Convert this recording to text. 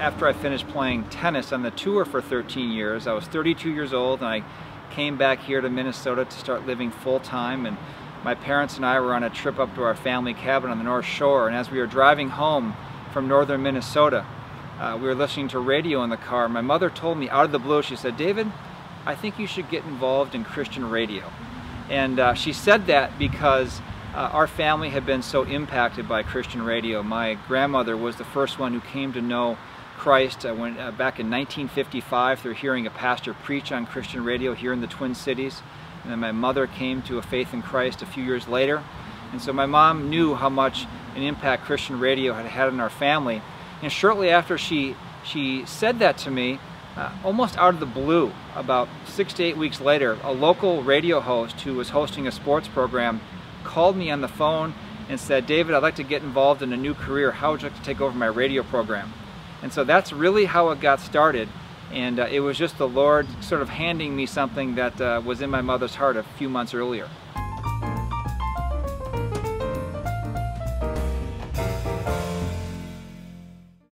after I finished playing tennis on the tour for 13 years. I was 32 years old and I came back here to Minnesota to start living full-time, and my parents and I were on a trip up to our family cabin on the North Shore, and as we were driving home from northern Minnesota, we were listening to radio in the car. My mother told me out of the blue, she said, "David, I think you should get involved in Christian radio." And she said that because our family had been so impacted by Christian radio. My grandmother was the first one who came to know Christ back in 1955 through hearing a pastor preach on Christian radio here in the Twin Cities. And then my mother came to a faith in Christ a few years later. And so my mom knew how much an impact Christian radio had had on our family. And shortly after she said that to me, almost out of the blue, about 6 to 8 weeks later, a local radio host who was hosting a sports program called me on the phone and said, "David, I'd like to get involved in a new career. How would you like to take over my radio program?" And so that's really how it got started. And it was just the Lord sort of handing me something that was in my mother's heart a few months earlier.